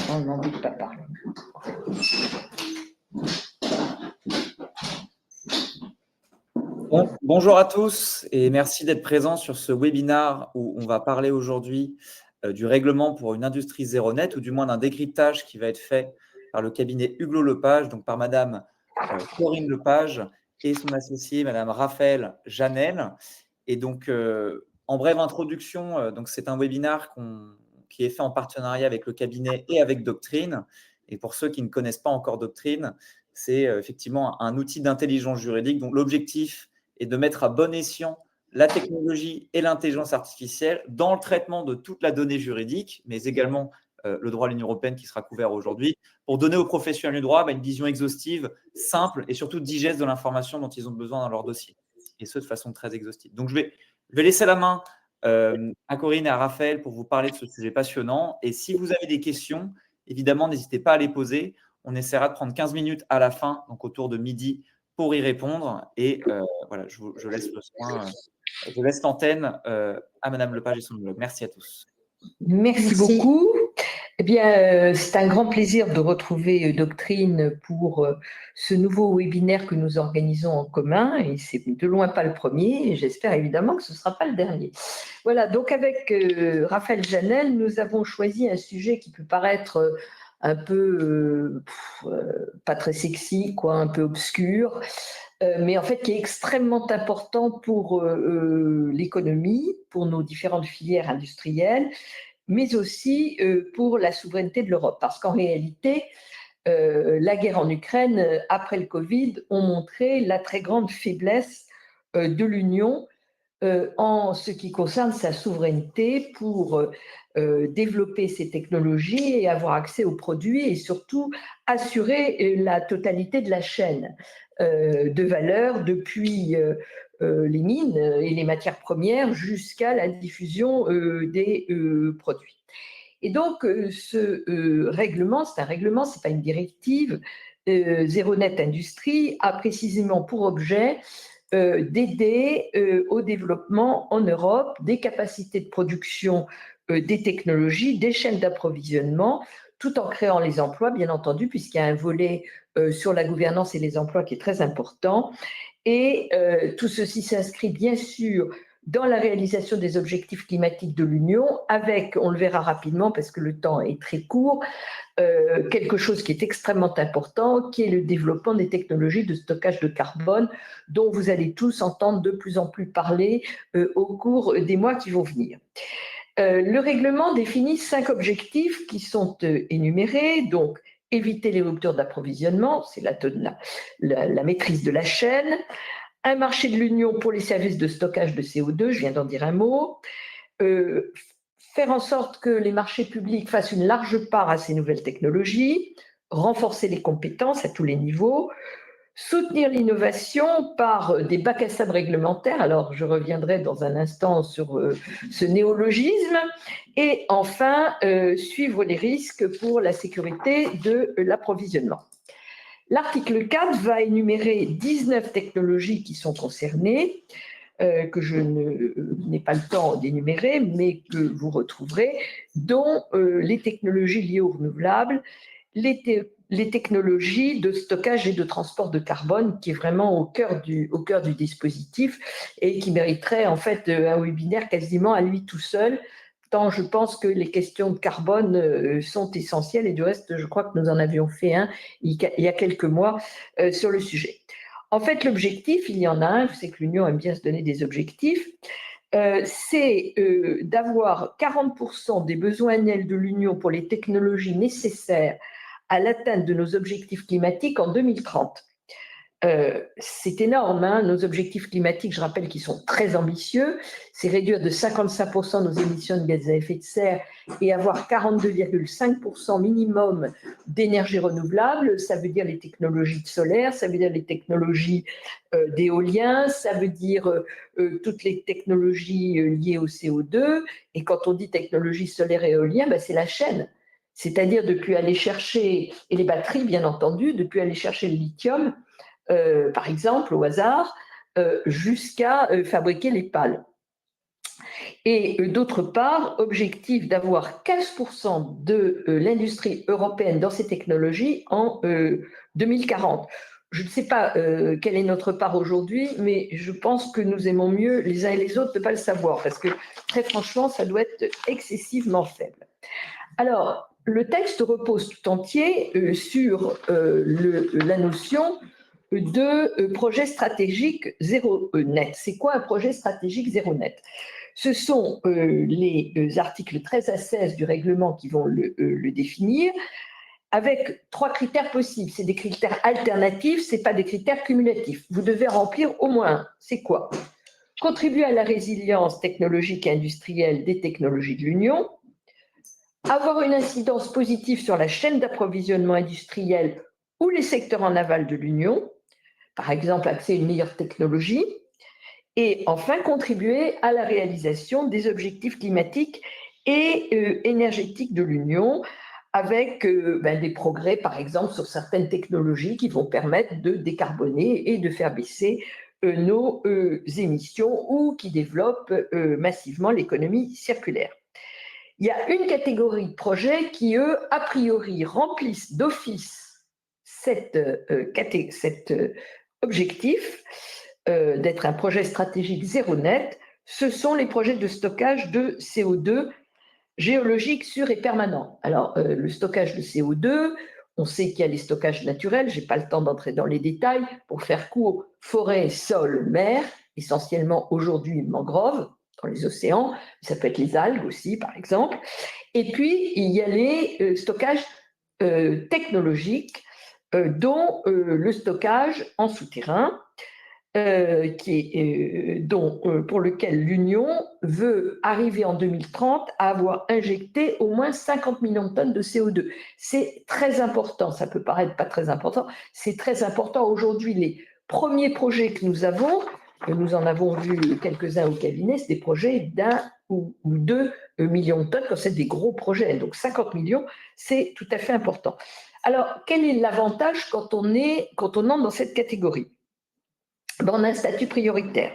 On n'en doute pas parler. Bonjour à tous et merci d'être présents sur ce webinaire où on va parler aujourd'hui du règlement pour une industrie zéro net, ou du moins d'un décryptage qui va être fait par le cabinet Hublot Lepage, donc par Madame Corinne Lepage et son associé Madame Raphaël Janel. Et donc, en brève introduction, donc c'est un webinaire qui est fait en partenariat avec le cabinet et avec Doctrine. Et pour ceux qui ne connaissent pas encore Doctrine, c'est effectivement un outil d'intelligence juridique dont l'objectif est de mettre à bon escient la technologie et l'intelligence artificielle dans le traitement de toute la donnée juridique, mais également le droit de l'Union européenne qui sera couvert aujourd'hui, pour donner aux professionnels du droit une vision exhaustive, simple et surtout digeste de l'information dont ils ont besoin dans leur dossier, et ce de façon très exhaustive. Donc je vais laisser la main à Corinne et à Raphaël pour vous parler de ce sujet passionnant. Et si vous avez des questions, évidemment, n'hésitez pas à les poser. On essaiera de prendre 15 minutes à la fin, donc autour de midi, pour y répondre. Et voilà, je laisse le soin, je laisse l'antenne à Madame Lepage et son blog. Merci à tous. Merci beaucoup. Eh bien, c'est un grand plaisir de retrouver Doctrine pour ce nouveau webinaire que nous organisons en commun. Et c'est de loin pas le premier. Et j'espère évidemment que ce ne sera pas le dernier. Voilà, donc avec Raphaël Janel, nous avons choisi un sujet qui peut paraître un peu pas très sexy, quoi, un peu obscur, mais en fait qui est extrêmement important pour l'économie, pour nos différentes filières industrielles, mais aussi pour la souveraineté de l'Europe. Parce qu'en réalité, la guerre en Ukraine, après le Covid, ont montré la très grande faiblesse de l'Union en ce qui concerne sa souveraineté pour développer ses technologies et avoir accès aux produits et surtout assurer la totalité de la chaîne de valeur depuis les mines et les matières premières jusqu'à la diffusion des produits. Et donc, ce règlement, c'est un règlement, ce n'est pas une directive, Zéro Net Industrie a précisément pour objet d'aider au développement en Europe des capacités de production, des technologies, des chaînes d'approvisionnement, tout en créant les emplois, bien entendu, puisqu'il y a un volet sur la gouvernance et les emplois qui est très important. Et tout ceci s'inscrit bien sûr dans la réalisation des objectifs climatiques de l'Union, avec, on le verra rapidement parce que le temps est très court, quelque chose qui est extrêmement important, qui est le développement des technologies de stockage de carbone, dont vous allez tous entendre de plus en plus parler au cours des mois qui vont venir. Le règlement définit 5 objectifs qui sont énumérés, donc éviter les ruptures d'approvisionnement, c'est la maîtrise de la chaîne, un marché de l'Union pour les services de stockage de CO2, je viens d'en dire un mot, faire en sorte que les marchés publics fassent une large part à ces nouvelles technologies, renforcer les compétences à tous les niveaux, soutenir l'innovation par des bacs à sable réglementaires, alors je reviendrai dans un instant sur ce néologisme, et enfin suivre les risques pour la sécurité de l'approvisionnement. L'article 4 va énumérer 19 technologies qui sont concernées, que je n'ai pas le temps d'énumérer, mais que vous retrouverez, dont les technologies liées aux renouvelables, les technologies de stockage et de transport de carbone, qui est vraiment au cœur du dispositif et qui mériterait en fait un webinaire quasiment à lui tout seul, tant je pense que les questions de carbone sont essentielles, et du reste, je crois que nous en avions fait un il y a quelques mois sur le sujet. En fait, l'objectif, il y en a un, je sais que l'Union aime bien se donner des objectifs, c'est d'avoir 40% des besoins annuels de l'Union pour les technologies nécessaires à l'atteinte de nos objectifs climatiques en 2030. C'est énorme, hein, nos objectifs climatiques, je rappelle qu'ils sont très ambitieux, c'est réduire de 55% nos émissions de gaz à effet de serre et avoir 42,5% minimum d'énergie renouvelable. Ça veut dire les technologies de solaire, ça veut dire les technologies d'éolien, ça veut dire toutes les technologies liées au CO2. Et quand on dit technologie solaire et éolien, ben c'est la chaîne. C'est-à-dire depuis aller chercher, et les batteries bien entendu, depuis aller chercher le lithium, par exemple, au hasard, jusqu'à fabriquer les pales. Et d'autre part, objectif d'avoir 15% de l'industrie européenne dans ces technologies en 2040. Je ne sais pas quelle est notre part aujourd'hui, mais je pense que nous aimons mieux les uns et les autres de ne pas le savoir, parce que très franchement, ça doit être excessivement faible. Alors, le texte repose tout entier sur la notion de projet stratégique zéro net. C'est quoi un projet stratégique zéro net? Ce sont les articles 13 à 16 du règlement qui vont le définir, avec 3 critères possibles. C'est des critères alternatifs, ce n'est pas des critères cumulatifs. Vous devez remplir au moins un. C'est quoi? Contribuer à la résilience technologique et industrielle des technologies de l'Union, avoir une incidence positive sur la chaîne d'approvisionnement industriel ou les secteurs en aval de l'Union, par exemple accès à une meilleure technologie, et enfin contribuer à la réalisation des objectifs climatiques et énergétiques de l'Union, avec des progrès, par exemple, sur certaines technologies qui vont permettre de décarboner et de faire baisser nos émissions ou qui développent massivement l'économie circulaire. Il y a une catégorie de projets qui, eux, a priori, remplissent d'office cet objectif d'être un projet stratégique zéro net. Ce sont les projets de stockage de CO2 géologique sûr et permanent. Alors, le stockage de CO2, on sait qu'il y a les stockages naturels, je n'ai pas le temps d'entrer dans les détails. Pour faire court, forêt, sol, mer, essentiellement aujourd'hui mangroves dans les océans, ça peut être les algues aussi, par exemple. Et puis, il y a les stockages technologiques, dont le stockage en souterrain, pour lequel l'Union veut arriver en 2030 à avoir injecté au moins 50 millions de tonnes de CO2. C'est très important, ça peut paraître pas très important, c'est très important. Aujourd'hui, les premiers projets que nous en avons vu quelques-uns au cabinet, c'est des projets d'1 ou 2 millions de tonnes, quand c'est des gros projets. Donc 50 millions, c'est tout à fait important. Alors, quel est l'avantage quand on entre dans cette catégorie? On a un statut prioritaire.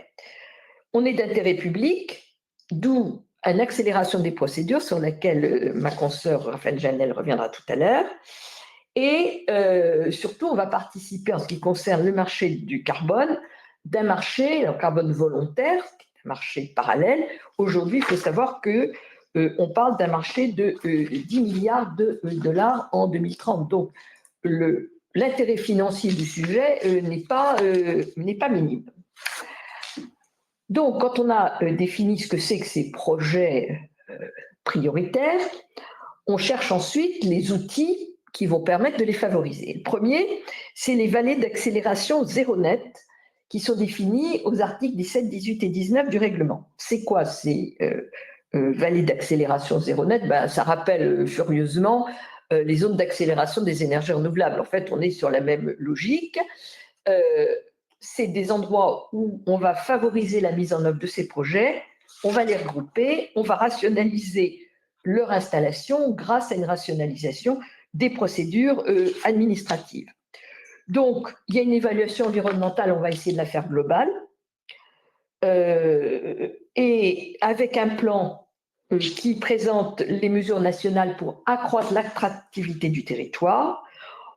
On est d'intérêt public, d'où une accélération des procédures sur laquelle ma consoeur Raphaël Janel reviendra tout à l'heure. Et surtout, on va participer en ce qui concerne le marché du carbone, d'un marché, le carbone volontaire, un marché parallèle. Aujourd'hui, il faut savoir qu'on parle d'un marché de 10 milliards de dollars en 2030. Donc, l'intérêt financier du sujet n'est pas minime. Donc, quand on a défini ce que c'est que ces projets prioritaires, on cherche ensuite les outils qui vont permettre de les favoriser. Le premier, c'est les vallées d'accélération zéro net qui sont définies aux articles 17, 18 et 19 du règlement. C'est quoi ces vallées d'accélération zéro net? Ça rappelle furieusement les zones d'accélération des énergies renouvelables. En fait, on est sur la même logique. C'est des endroits où on va favoriser la mise en œuvre de ces projets, on va les regrouper, on va rationaliser leur installation grâce à une rationalisation des procédures administratives. Donc, il y a une évaluation environnementale, on va essayer de la faire globale, et avec un plan qui présente les mesures nationales pour accroître l'attractivité du territoire.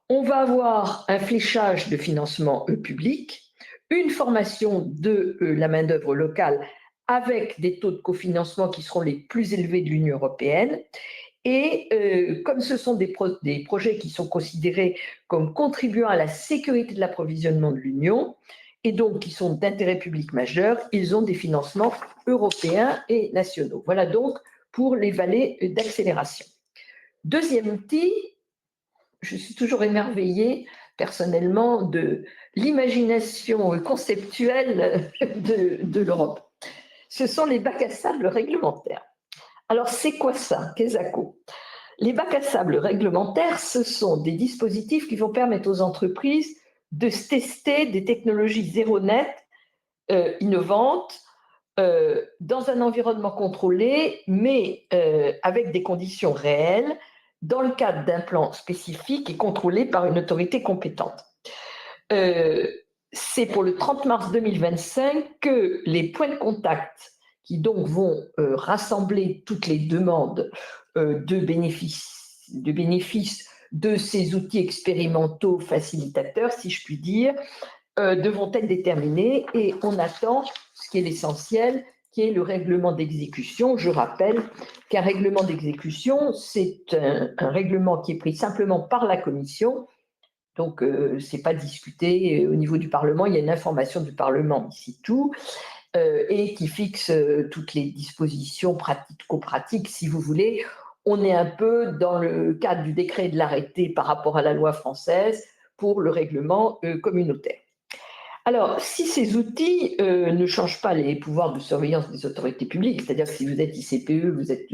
On va avoir un fléchage de financement public, une formation de la main-d'œuvre locale avec des taux de cofinancement qui seront les plus élevés de l'Union européenne. Et comme ce sont des projets qui sont considérés comme contribuant à la sécurité de l'approvisionnement de l'Union, et donc qui sont d'intérêt public majeur, ils ont des financements européens et nationaux. Voilà donc pour les vallées d'accélération. Deuxième outil, je suis toujours émerveillée personnellement de l'imagination conceptuelle de l'Europe. Ce sont les bacs à sable réglementaires. Alors, c'est quoi ça, Kesako? Les bacs à sable réglementaires, ce sont des dispositifs qui vont permettre aux entreprises de tester des technologies zéro net innovantes dans un environnement contrôlé, mais avec des conditions réelles, dans le cadre d'un plan spécifique et contrôlé par une autorité compétente. C'est pour le 30 mars 2025 que les points de contact qui donc vont rassembler toutes les demandes de bénéfices de ces outils expérimentaux facilitateurs, si je puis dire, devront être déterminés et on attend ce qui est l'essentiel, qui est le règlement d'exécution. Je rappelle qu'un règlement d'exécution, c'est un règlement qui est pris simplement par la Commission. Donc, ce n'est pas discuté au niveau du Parlement. Il y a une information du Parlement, ici tout, et qui fixe toutes les dispositions pratico-pratiques, si vous voulez. On est un peu dans le cadre du décret et de l'arrêté par rapport à la loi française pour le règlement communautaire. Alors, si ces outils ne changent pas les pouvoirs de surveillance des autorités publiques, c'est-à-dire que si vous êtes ICPE, vous êtes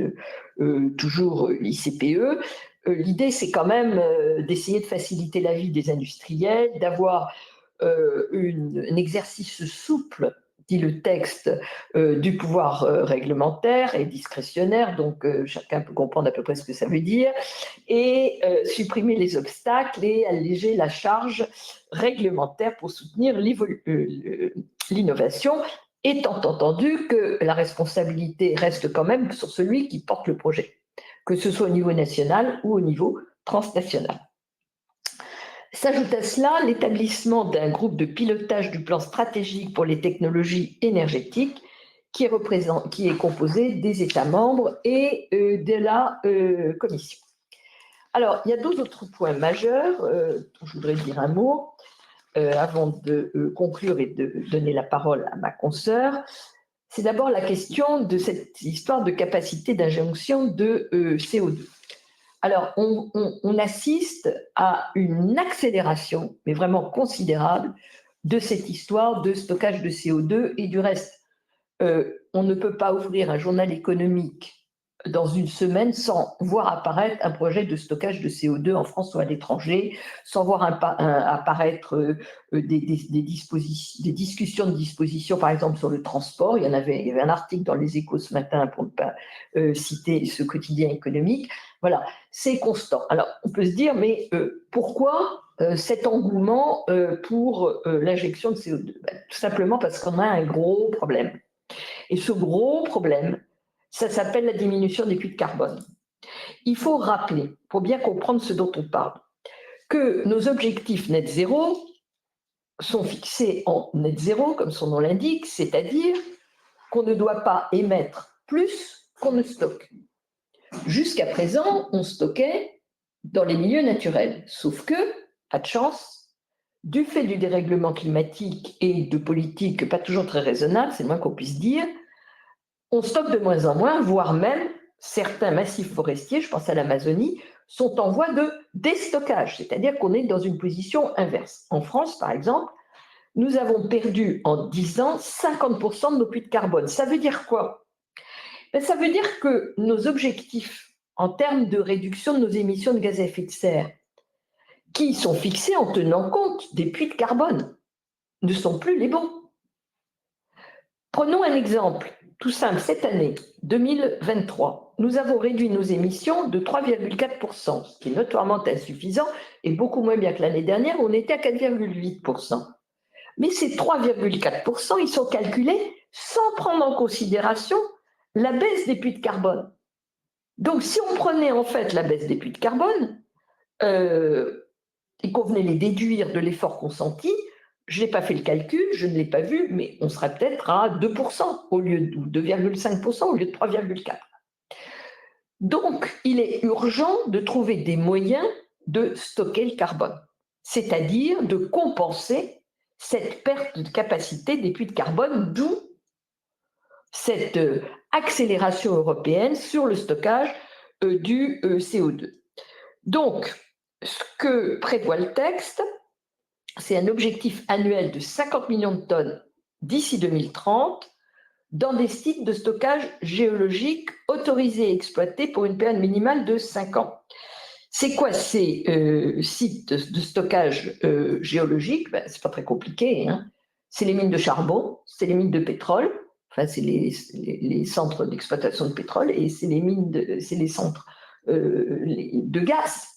toujours ICPE, l'idée, c'est quand même d'essayer de faciliter la vie des industriels, d'avoir un exercice souple, dit le texte, du pouvoir réglementaire et discrétionnaire, donc chacun peut comprendre à peu près ce que ça veut dire, et supprimer les obstacles et alléger la charge réglementaire pour soutenir l'innovation, étant entendu que la responsabilité reste quand même sur celui qui porte le projet, que ce soit au niveau national ou au niveau transnational. S'ajoute à cela l'établissement d'un groupe de pilotage du plan stratégique pour les technologies énergétiques qui est composé des États membres et de la Commission. Alors, il y a deux autres points majeurs dont je voudrais dire un mot avant de conclure et de donner la parole à ma consoeur. C'est d'abord la question de cette histoire de capacité d'injonction de CO2. Alors, on assiste à une accélération, mais vraiment considérable, de cette histoire de stockage de CO2 et du reste. On ne peut pas ouvrir un journal économique dans une semaine sans voir apparaître un projet de stockage de CO2 en France ou à l'étranger, sans voir apparaître des discussions de dispositions, par exemple sur le transport. Il y avait un article dans Les Échos ce matin, pour ne pas citer ce quotidien économique. Voilà, c'est constant. Alors, on peut se dire, mais pourquoi cet engouement pour l'injection de CO2 ? Tout simplement parce qu'on a un gros problème. Et ce gros problème, ça s'appelle la diminution des puits de carbone. Il faut rappeler, pour bien comprendre ce dont on parle, que nos objectifs net zéro sont fixés en net zéro, comme son nom l'indique, c'est-à-dire qu'on ne doit pas émettre plus qu'on ne stocke. Jusqu'à présent, on stockait dans les milieux naturels, sauf que, pas de chance, du fait du dérèglement climatique et de politiques pas toujours très raisonnables, c'est le moins qu'on puisse dire, on stocke de moins en moins, voire même certains massifs forestiers, je pense à l'Amazonie, sont en voie de déstockage, c'est-à-dire qu'on est dans une position inverse. En France, par exemple, nous avons perdu en 10 ans 50% de nos puits de carbone. Ça veut dire quoi ? Ça veut dire que nos objectifs en termes de réduction de nos émissions de gaz à effet de serre, qui sont fixés en tenant compte des puits de carbone, ne sont plus les bons. Prenons un exemple tout simple. Cette année, 2023, nous avons réduit nos émissions de 3,4%, ce qui est notoirement insuffisant et beaucoup moins bien que l'année dernière, où on était à 4,8%. Mais ces 3,4%, ils sont calculés sans prendre en considération la baisse des puits de carbone. Donc, si on prenait en fait la baisse des puits de carbone et qu'on venait les déduire de l'effort consenti, je n'ai pas fait le calcul, je ne l'ai pas vu, mais on sera peut-être à 2% au lieu de 2,5% au lieu de 3,4%. Donc, il est urgent de trouver des moyens de stocker le carbone, c'est-à-dire de compenser cette perte de capacité des puits de carbone, d'où cette accélération européenne sur le stockage du CO2. Donc, ce que prévoit le texte, c'est un objectif annuel de 50 millions de tonnes d'ici 2030 dans des sites de stockage géologique autorisés et exploités pour une période minimale de 5 ans. C'est quoi ces sites de stockage géologique ? Ce n'est pas très compliqué. Hein. C'est les mines de charbon, c'est les mines de pétrole, enfin c'est les centres d'exploitation de pétrole et c'est les centres de gaz.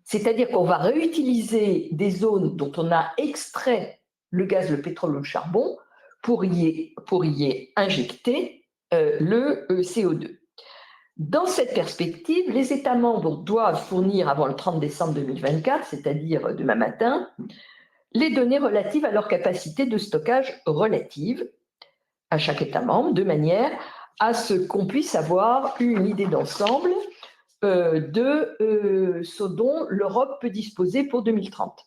C'est-à-dire qu'on va réutiliser des zones dont on a extrait le gaz, le pétrole ou le charbon pour y injecter le CO2. Dans cette perspective, les États membres doivent fournir avant le 30 décembre 2024, c'est-à-dire demain matin, les données relatives à leur capacité de stockage relative à chaque État membre, de manière à ce qu'on puisse avoir une idée d'ensemble de ce dont l'Europe peut disposer pour 2030.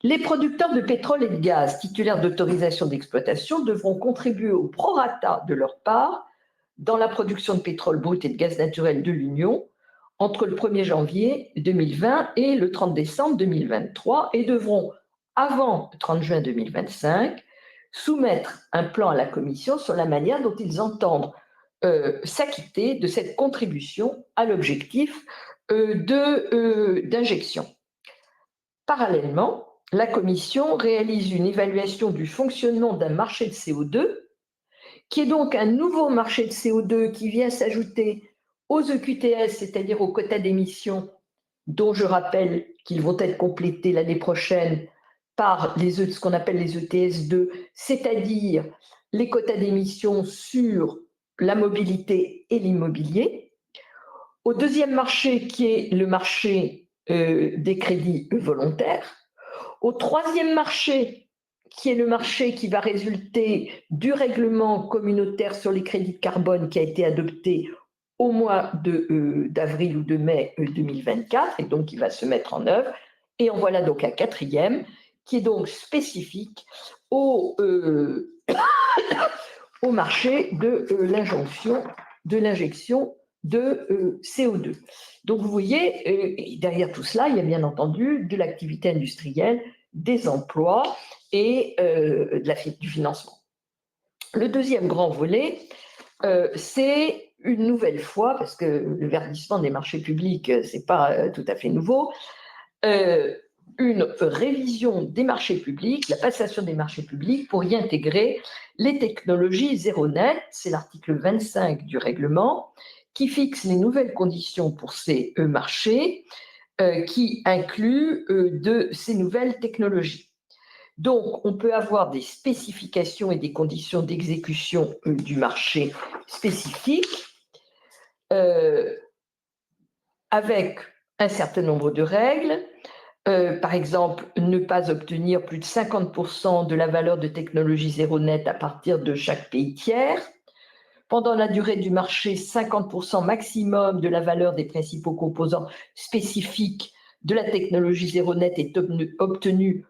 Les producteurs de pétrole et de gaz titulaires d'autorisation d'exploitation devront contribuer au prorata de leur part dans la production de pétrole brut et de gaz naturel de l'Union entre le 1er janvier 2020 et le 30 décembre 2023 et devront, avant le 30 juin 2025, soumettre un plan à la Commission sur la manière dont ils entendent s'acquitter de cette contribution à l'objectif d'injection. Parallèlement, la Commission réalise une évaluation du fonctionnement d'un marché de CO2, qui est donc un nouveau marché de CO2 qui vient s'ajouter aux EQTS, c'est-à-dire aux quotas d'émissions, dont je rappelle qu'ils vont être complétés l'année prochaine par ce qu'on appelle les ETS2, c'est-à-dire les quotas d'émissions sur la mobilité et l'immobilier. Au deuxième marché, qui est le marché des crédits volontaires. Au troisième marché, qui est le marché qui va résulter du règlement communautaire sur les crédits de carbone qui a été adopté au mois d'avril ou de mai 2024, et donc qui va se mettre en œuvre. Et en voilà donc un quatrième, qui est donc spécifique au marché de l'injection de CO2. Donc vous voyez, derrière tout cela, il y a bien entendu de l'activité industrielle, des emplois et du financement. Le deuxième grand volet, c'est une nouvelle fois, parce que le verdissement des marchés publics, ce n'est pas tout à fait nouveau, une révision des marchés publics, la passation des marchés publics pour y intégrer les technologies zéro net, c'est l'article 25 du règlement, qui fixe les nouvelles conditions pour ces marchés, qui inclut de ces nouvelles technologies. Donc, on peut avoir des spécifications et des conditions d'exécution du marché spécifiques avec un certain nombre de règles. Par exemple, ne pas obtenir plus de 50% de la valeur de technologie zéro net à partir de chaque pays tiers. Pendant la durée du marché, 50% maximum de la valeur des principaux composants spécifiques de la technologie zéro net est obtenue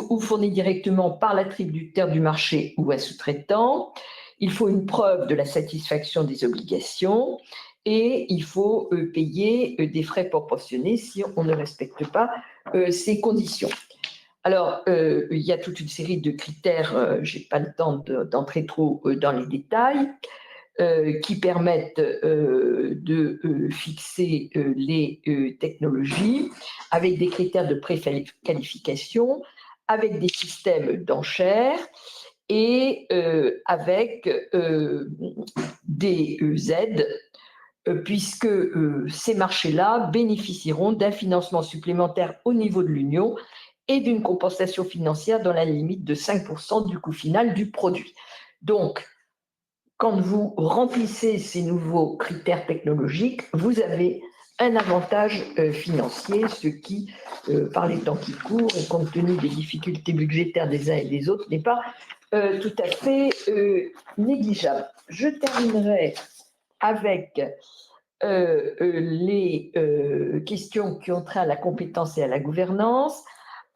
ou fournie directement par l'attributeur du marché ou un sous-traitant. Il faut une preuve de la satisfaction des obligations et il faut payer des frais proportionnés si on ne respecte pas ces conditions. Alors, il y a toute une série de critères, je n'ai pas le temps d'entrer trop dans les détails, qui permettent de fixer les technologies avec des critères de préqualification, avec des systèmes d'enchères et avec des aides, puisque ces marchés-là bénéficieront d'un financement supplémentaire au niveau de l'Union et d'une compensation financière dans la limite de 5% du coût final du produit. Donc, quand vous remplissez ces nouveaux critères technologiques, vous avez un avantage financier, ce qui, par les temps qui courent et compte tenu des difficultés budgétaires des uns et des autres, n'est pas tout à fait négligeable. Je terminerai avec les questions qui ont trait à la compétence et à la gouvernance,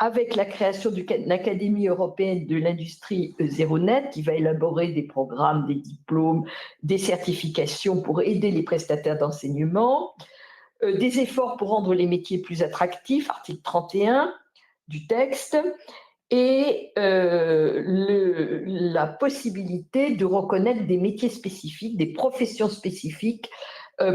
avec la création d'une Académie européenne de l'industrie zéro net qui va élaborer des programmes, des diplômes, des certifications pour aider les prestataires d'enseignement, des efforts pour rendre les métiers plus attractifs, article 31 du texte, et la possibilité de reconnaître des métiers spécifiques, des professions spécifiques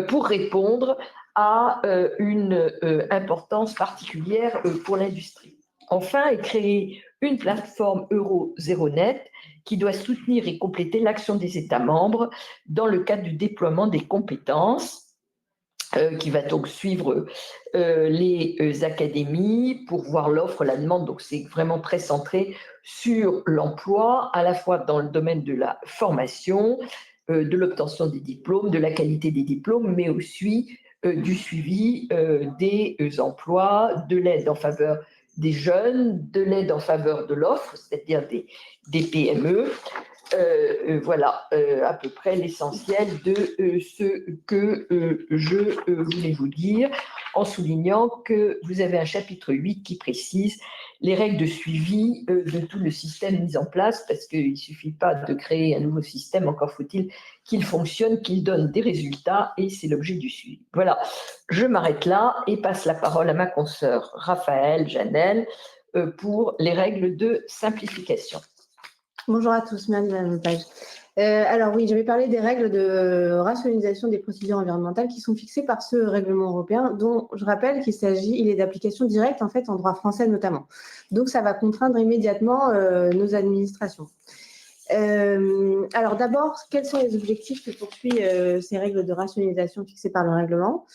pour répondre à une importance particulière pour l'industrie. Enfin, est créée une plateforme Euro Zéro Net qui doit soutenir et compléter l'action des États membres dans le cadre du déploiement des compétences, qui va donc suivre les académies pour voir l'offre, la demande. Donc, c'est vraiment très centré sur l'emploi, à la fois dans le domaine de la formation, de l'obtention des diplômes, de la qualité des diplômes, mais aussi du suivi des emplois, de l'aide en faveur des jeunes, de l'aide en faveur de l'offre, c'est-à-dire des PME. Voilà à peu près l'essentiel de ce que je voulais vous dire, en soulignant que vous avez un chapitre 8 qui précise les règles de suivi de tout le système mis en place, parce qu'il ne suffit pas de créer un nouveau système, encore faut-il qu'il fonctionne, qu'il donne des résultats, et c'est l'objet du suivi. Voilà, je m'arrête là et passe la parole à ma consoeur Raphaël Janel pour les règles de simplification. Bonjour à tous, Madame Lepage. Alors oui, je vais parler des règles de rationalisation des procédures environnementales qui sont fixées par ce règlement européen, dont je rappelle il est d'application directe en fait en droit français notamment. Donc ça va contraindre immédiatement nos administrations. Alors d'abord, quels sont les objectifs que poursuivent ces règles de rationalisation fixées par le règlement ?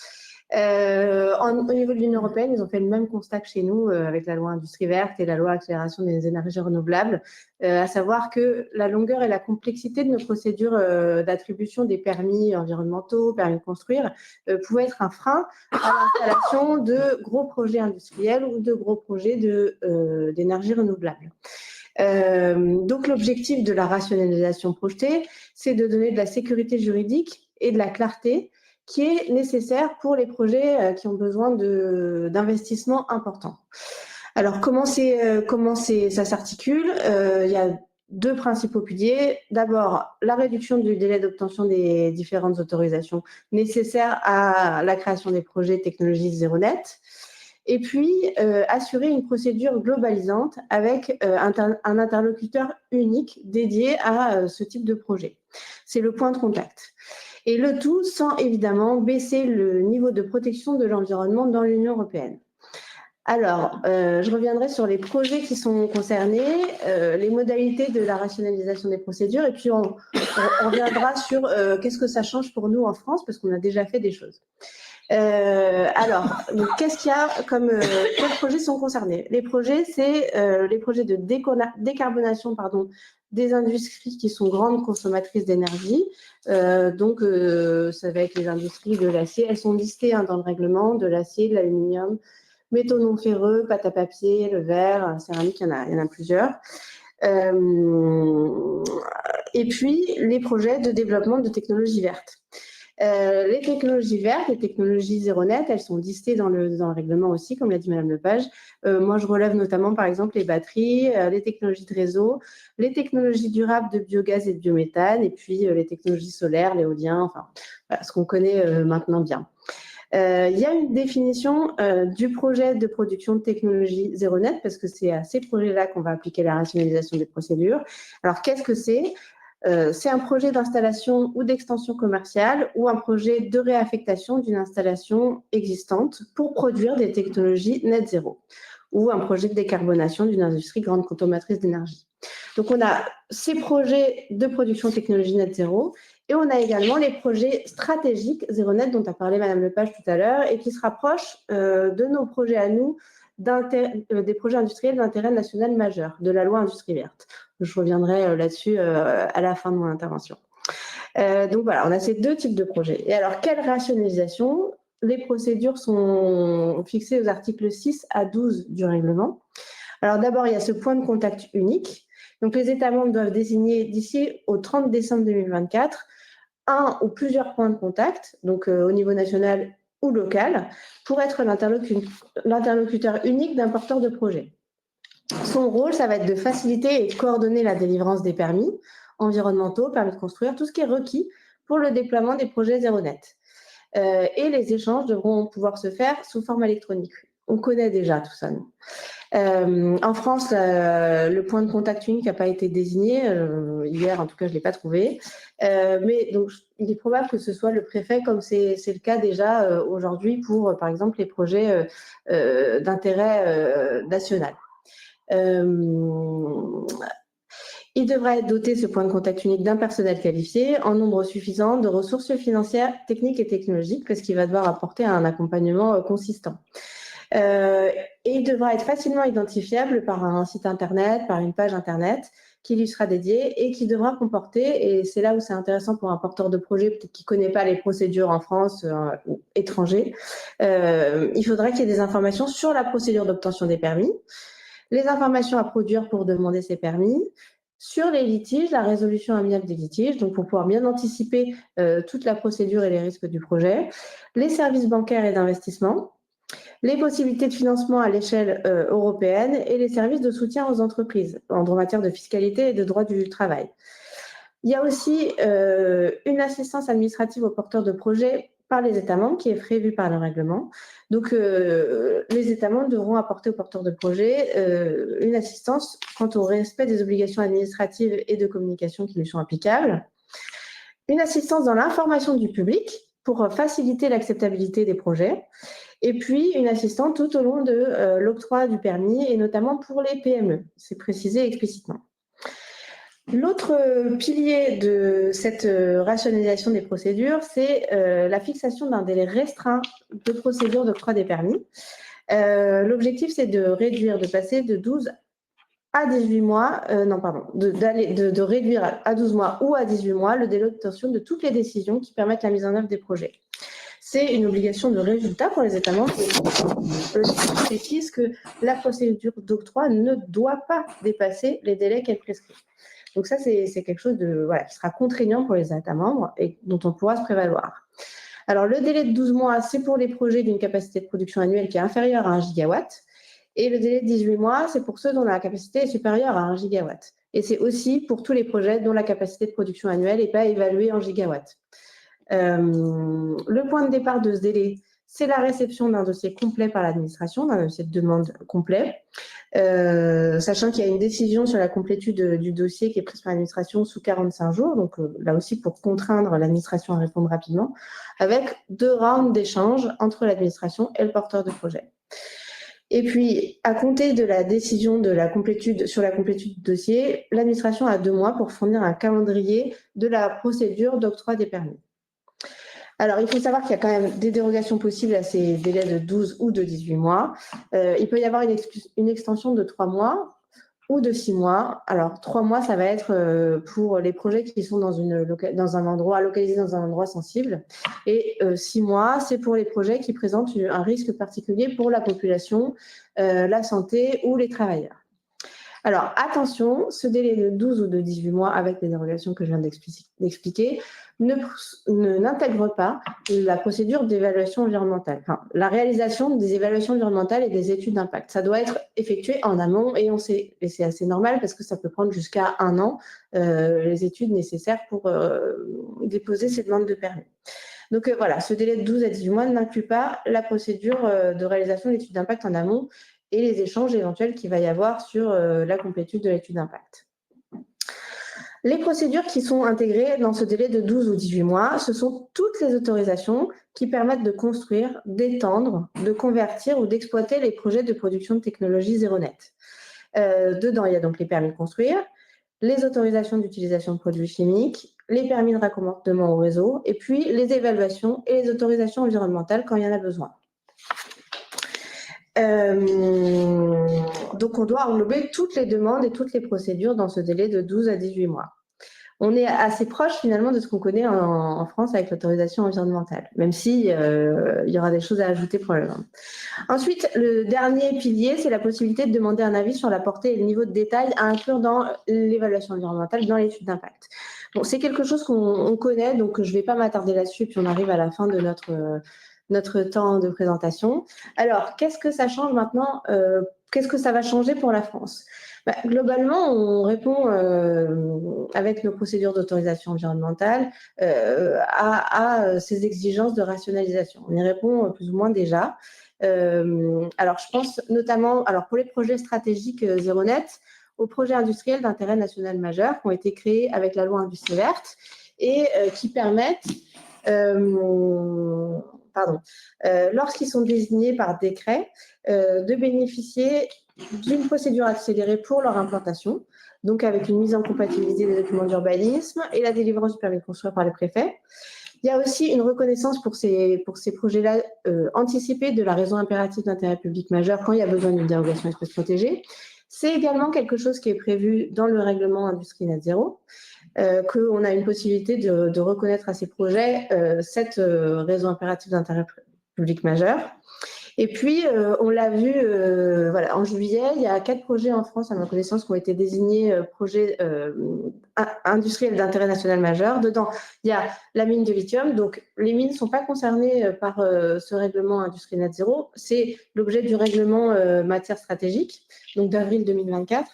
Au niveau de l'Union européenne, ils ont fait le même constat que chez nous avec la loi Industrie verte et la loi Accélération des énergies renouvelables, à savoir que la longueur et la complexité de nos procédures d'attribution des permis environnementaux, permis de construire, pouvaient être un frein à l'installation de gros projets industriels ou de gros projets d'énergie renouvelable. Donc l'objectif de la rationalisation projetée, c'est de donner de la sécurité juridique et de la clarté qui est nécessaire pour les projets qui ont besoin d'investissements importants. Alors, comment ça s'articule ? Il y a deux principaux piliers. D'abord, la réduction du délai d'obtention des différentes autorisations nécessaires à la création des projets technologie zéro net. Et puis, assurer une procédure globalisante avec un interlocuteur unique dédié à ce type de projet. C'est le point de contact. Et le tout sans évidemment baisser le niveau de protection de l'environnement dans l'Union européenne. Alors, je reviendrai sur les projets qui sont concernés, les modalités de la rationalisation des procédures, et puis on reviendra sur qu'est-ce que ça change pour nous en France, parce qu'on a déjà fait des choses. Alors, qu'est-ce qu'il y a comme quels projets sont concernés ? Les projets, c'est les projets de décarbonation, des industries qui sont grandes consommatrices d'énergie. Donc, ça va être les industries de l'acier. Elles sont listées dans le règlement, de l'acier, de l'aluminium, métaux non ferreux, pâte à papier, le verre, céramique, il y en a plusieurs. Et puis, les projets de développement de technologies vertes. Les technologies vertes, les technologies zéro net, elles sont listées dans le règlement aussi, comme l'a dit Madame Lepage. Moi, je relève notamment, par exemple, les batteries, les technologies de réseau, les technologies durables de biogaz et de biométhane, et puis les technologies solaires, l'éolien, enfin, voilà, ce qu'on connaît maintenant bien. Il y a une définition du projet de production de technologie zéro net, parce que c'est à ces projets-là qu'on va appliquer la rationalisation des procédures. Alors, qu'est-ce que c'est ? C'est un projet d'installation ou d'extension commerciale ou un projet de réaffectation d'une installation existante pour produire des technologies net zéro ou un projet de décarbonation d'une industrie grande consommatrice d'énergie. Donc, on a ces projets de production de technologie net zéro et on a également les projets stratégiques zéro net dont a parlé Madame Lepage tout à l'heure et qui se rapprochent de nos projets à nous, des projets industriels d'intérêt national majeur, de la loi Industrie verte. Je reviendrai là-dessus à la fin de mon intervention. Donc voilà, on a ces deux types de projets. Et alors, quelle rationalisation ? Les procédures sont fixées aux articles 6 à 12 du règlement. Alors d'abord, il y a ce point de contact unique. Donc les États membres doivent désigner d'ici au 30 décembre 2024 un ou plusieurs points de contact, donc au niveau national ou local, pour être l'interlocuteur unique d'un porteur de projet. Son rôle, ça va être de faciliter et de coordonner la délivrance des permis environnementaux, permis de construire, tout ce qui est requis pour le déploiement des projets zéro net. Et les échanges devront pouvoir se faire sous forme électronique. On connaît déjà tout ça, nous. En France, le point de contact unique n'a pas été désigné. Hier, en tout cas, je ne l'ai pas trouvé. Mais donc, il est probable que ce soit le préfet, comme c'est le cas déjà aujourd'hui pour, par exemple, les projets d'intérêt national. Il devra être doté, ce point de contact unique, d'un personnel qualifié en nombre suffisant, de ressources financières, techniques et technologiques, parce qu'il va devoir apporter un accompagnement consistant. Et il devra être facilement identifiable par un site internet, par une page internet, qui lui sera dédié et qui devra comporter, et c'est là où c'est intéressant pour un porteur de projet, peut-être qui ne connaît pas les procédures en France ou étranger, il faudra qu'il y ait des informations sur la procédure d'obtention des permis, les informations à produire pour demander ces permis, sur les litiges, la résolution amiable des litiges, donc pour pouvoir bien anticiper toute la procédure et les risques du projet, les services bancaires et d'investissement, les possibilités de financement à l'échelle européenne et les services de soutien aux entreprises en matière de fiscalité et de droit du travail. Il y a aussi une assistance administrative aux porteurs de projets par les États membres qui est prévue par le règlement. Donc, les États membres devront apporter aux porteurs de projets une assistance quant au respect des obligations administratives et de communication qui lui sont applicables. Une assistance dans l'information du public pour faciliter l'acceptabilité des projets. Et puis, une assistance tout au long de l'octroi du permis, et notamment pour les PME. C'est précisé explicitement. L'autre pilier de cette rationalisation des procédures, c'est la fixation d'un délai restreint de procédure d'octroi des permis. L'objectif, c'est de passer de 12 à 18 mois, de réduire à 12 mois ou à 18 mois le délai d'obtention de toutes les décisions qui permettent la mise en œuvre des projets. C'est une obligation de résultat pour les États membres qui précise que la procédure d'octroi ne doit pas dépasser les délais qu'elle prescrit. Donc ça, c'est quelque chose qui sera contraignant pour les États membres et dont on pourra se prévaloir. Alors, le délai de 12 mois, c'est pour les projets d'une capacité de production annuelle qui est inférieure à 1 gigawatt. Et le délai de 18 mois, c'est pour ceux dont la capacité est supérieure à 1 gigawatt. Et c'est aussi pour tous les projets dont la capacité de production annuelle n'est pas évaluée en gigawatts. Le point de départ de ce délai, c'est la réception d'un dossier complet par l'administration, d'un dossier de demande complet, sachant qu'il y a une décision sur la complétude du dossier qui est prise par l'administration sous 45 jours, donc là aussi pour contraindre l'administration à répondre rapidement, avec 2 rounds d'échanges entre l'administration et le porteur de projet. Et puis, à compter de la décision de la complétude, sur la complétude du dossier, l'administration a 2 mois pour fournir un calendrier de la procédure d'octroi des permis. Alors, il faut savoir qu'il y a quand même des dérogations possibles à ces délais de 12 ou de 18 mois. Il peut y avoir une extension de 3 mois ou de 6 mois. Alors, 3 mois, ça va être pour les projets qui sont localisés dans un endroit sensible. Et 6 mois, c'est pour les projets qui présentent un risque particulier pour la population, la santé ou les travailleurs. Alors, attention, ce délai de 12 ou de 18 mois, avec les dérogations que je viens d'expliquer, n'intègre pas la procédure d'évaluation environnementale. Enfin, la réalisation des évaluations environnementales et des études d'impact. Ça doit être effectué en amont et c'est assez normal parce que ça peut prendre jusqu'à 1 an, les études nécessaires pour déposer ces demandes de permis. Donc voilà, ce délai de 12 à 18 mois n'inclut pas la procédure de réalisation d'études d'impact en amont et les échanges éventuels qu'il va y avoir sur la complétude de l'étude d'impact. Les procédures qui sont intégrées dans ce délai de 12 ou 18 mois, ce sont toutes les autorisations qui permettent de construire, d'étendre, de convertir ou d'exploiter les projets de production de technologie zéro net. Dedans, il y a donc les permis de construire, les autorisations d'utilisation de produits chimiques, les permis de raccordement au réseau, et puis les évaluations et les autorisations environnementales quand il y en a besoin. Donc, on doit englober toutes les demandes et toutes les procédures dans ce délai de 12 à 18 mois. On est assez proche finalement de ce qu'on connaît en France avec l'autorisation environnementale, même si il y aura des choses à ajouter probablement. Ensuite, le dernier pilier, c'est la possibilité de demander un avis sur la portée et le niveau de détail à inclure dans l'évaluation environnementale, dans l'étude d'impact. Bon, c'est quelque chose qu'on connaît, donc je ne vais pas m'attarder là-dessus, puis on arrive à la fin de notre temps de présentation. Alors, qu'est-ce que ça change maintenant qu'est-ce que ça va changer pour la France ? Globalement, on répond avec nos procédures d'autorisation environnementale à ces exigences de rationalisation. On y répond plus ou moins déjà. Alors, je pense notamment, pour les projets stratégiques zéro net, aux projets industriels d'intérêt national majeur qui ont été créés avec la loi Industrie verte et qui permettent lorsqu'ils sont désignés par décret, de bénéficier d'une procédure accélérée pour leur implantation, donc avec une mise en compatibilité des documents d'urbanisme et la délivrance du permis de construire par les préfets. Il y a aussi une reconnaissance pour ces projets-là anticipée de la raison impérative d'intérêt public majeur quand il y a besoin d'une dérogation espèce protégée. C'est également quelque chose qui est prévu dans le règlement Industrie Net Zéro, qu'on a une possibilité de reconnaître à ces projets 7 raisons impératives d'intérêt public majeur. Et puis, on l'a vu voilà, en juillet, il y a 4 projets en France, à ma connaissance, qui ont été désignés projets industriels d'intérêt national majeur. Dedans, il y a la mine de lithium. Donc, les mines ne sont pas concernées par ce règlement Industrie Net Zéro. C'est l'objet du règlement matière stratégique, donc d'avril 2024.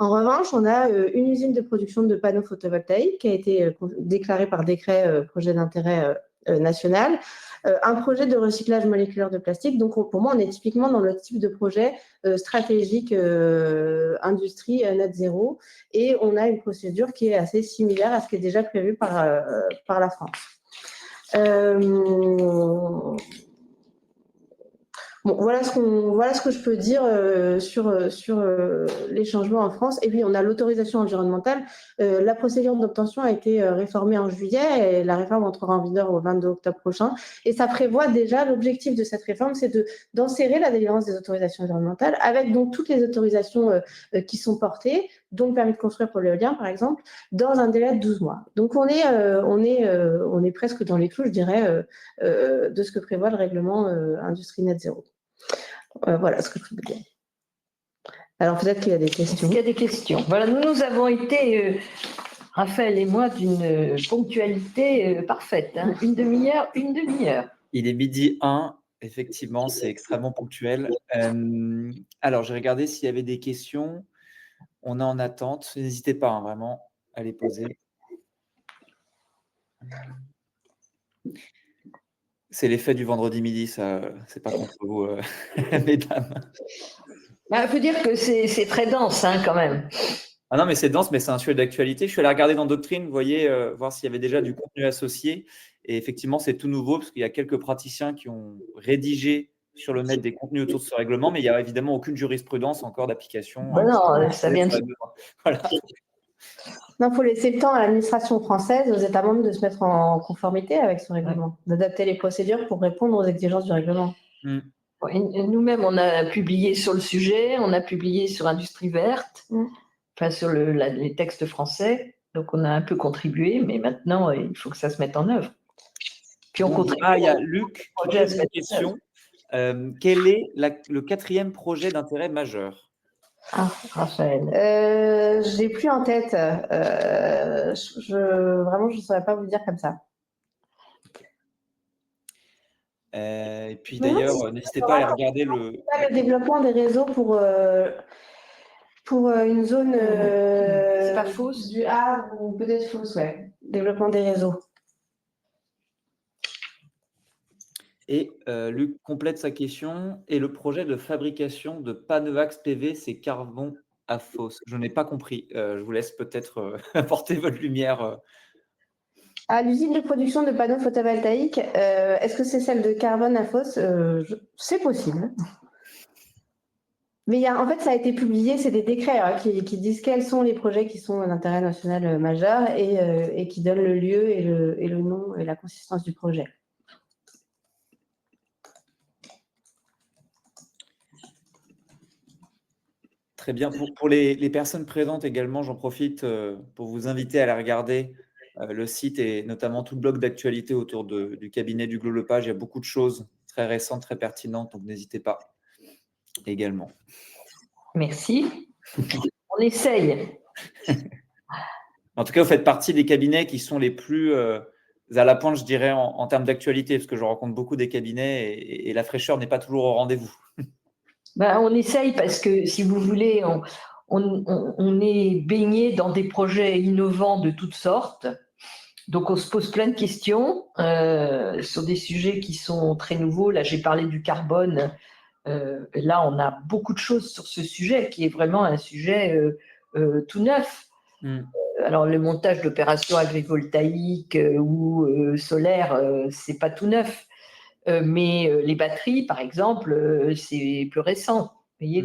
En revanche, on a une usine de production de panneaux photovoltaïques qui a été déclarée par décret projet d'intérêt national, un projet de recyclage moléculaire de plastique. Donc, pour moi, on est typiquement dans le type de projet stratégique industrie net zéro, et on a une procédure qui est assez similaire à ce qui est déjà prévu par la France. Bon, voilà ce que je peux dire sur les changements en France. Et puis, on a l'autorisation environnementale. La procédure d'obtention a été réformée en juillet et la réforme entrera en vigueur au 22 octobre prochain. Et ça prévoit déjà, l'objectif de cette réforme, c'est d'enserrer la délivrance des autorisations environnementales avec donc toutes les autorisations qui sont portées, dont le permis de construire pour l'éolien, par exemple, dans un délai de 12 mois. Donc, on est presque dans les clous, je dirais, de ce que prévoit le règlement Industrie Net Zéro. Voilà ce que je peux dire. Alors, peut-être qu'il y a des questions. Est-ce qu'il y a des questions? Voilà, nous avons été, Raphaël et moi, d'une ponctualité parfaite. Hein. Une demi-heure. Il est 12h01, effectivement, c'est extrêmement ponctuel. Alors, j'ai regardé s'il y avait des questions. On est en attente. N'hésitez pas, hein, vraiment, à les poser. C'est l'effet du vendredi midi, ça, c'est pas contre vous, mesdames. Il faut dire que c'est très dense, hein, quand même. Ah non, mais c'est dense, mais c'est un sujet d'actualité. Je suis allé regarder dans Doctrine, vous voyez, voir s'il y avait déjà du contenu associé. Et effectivement, c'est tout nouveau, parce qu'il y a quelques praticiens qui ont rédigé sur le net des contenus autour de ce règlement, mais il n'y a évidemment aucune jurisprudence encore d'application. Non, ça vient de... Voilà. Non, il faut laisser le temps à l'administration française, aux États membres de se mettre en conformité avec ce règlement, d'adapter les procédures pour répondre aux exigences du règlement. Nous-mêmes, on a publié sur le sujet, on a publié sur Industrie verte, enfin sur les textes français, donc on a un peu contribué, mais maintenant, il faut que ça se mette en œuvre. Puis on contribue. Ah, il y a Luc qui pose une question. Quel est le 4e projet d'intérêt majeur? Ah, Raphaël. Je l'ai plus en tête. Vraiment, je ne saurais pas vous le dire comme ça. Et puis d'ailleurs, n'hésitez pas à aller regarder le développement des réseaux pour une zone. C'est pas Fos du Havre ou peut-être Fos, ouais. Développement des réseaux. Et Luc complète sa question. Et le projet de fabrication de Panevax PV, c'est Carbon à Fos. Je n'ai pas compris. Je vous laisse peut-être apporter votre lumière. À l'usine de production de panneaux photovoltaïques, est-ce que c'est celle de Carbone à Fos? C'est possible. Mais en fait, ça a été publié, c'est des décrets qui disent quels sont les projets qui sont d'intérêt national majeur et qui donnent le lieu et le nom et la consistance du projet. Très bien. Pour les personnes présentes également, j'en profite pour vous inviter à aller regarder le site et notamment tout le blog d'actualité autour du cabinet d'Hugo Lepage. Il y a beaucoup de choses très récentes, très pertinentes, donc n'hésitez pas également. Merci. On essaye. En tout cas, vous faites partie des cabinets qui sont les plus à la pointe, je dirais, en termes d'actualité, parce que je rencontre beaucoup des cabinets et la fraîcheur n'est pas toujours au rendez-vous. On essaye parce que, si vous voulez, on est baigné dans des projets innovants de toutes sortes. Donc, on se pose plein de questions sur des sujets qui sont très nouveaux. Là, j'ai parlé du carbone. Là, on a beaucoup de choses sur ce sujet qui est vraiment un sujet tout neuf. Alors, le montage d'opérations agrivoltaïques ou solaires, c'est pas tout neuf. Mais les batteries, par exemple, c'est plus récent. Vous voyez.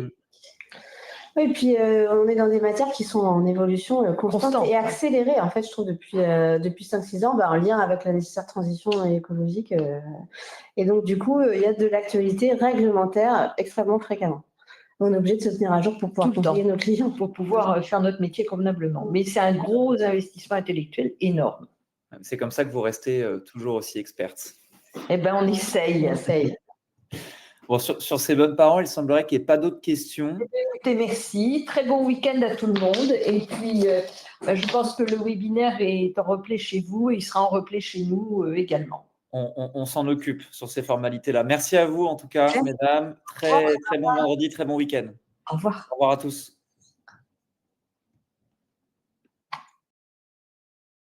Oui, et puis on est dans des matières qui sont en évolution constante et accélérée, en fait, je trouve, depuis 5-6 ans, en lien avec la nécessaire transition écologique. Et donc, du coup, il y a de l'actualité réglementaire extrêmement fréquemment. On est obligé de se tenir à jour pour pouvoir Tout le temps. conseiller nos clients. Pour pouvoir faire notre métier convenablement. Mais c'est un gros investissement intellectuel énorme. C'est comme ça que vous restez toujours aussi experte. Eh bien, on essaye. Bon, sur ces bonnes paroles, il semblerait qu'il n'y ait pas d'autres questions. Écoutez, merci. Très bon week-end à tout le monde. Et puis, je pense que le webinaire est en replay chez vous et il sera en replay chez nous également. On s'en occupe sur ces formalités-là. Merci à vous, en tout cas, mesdames. Très bon vendredi, très bon week-end. Au revoir. Au revoir à tous.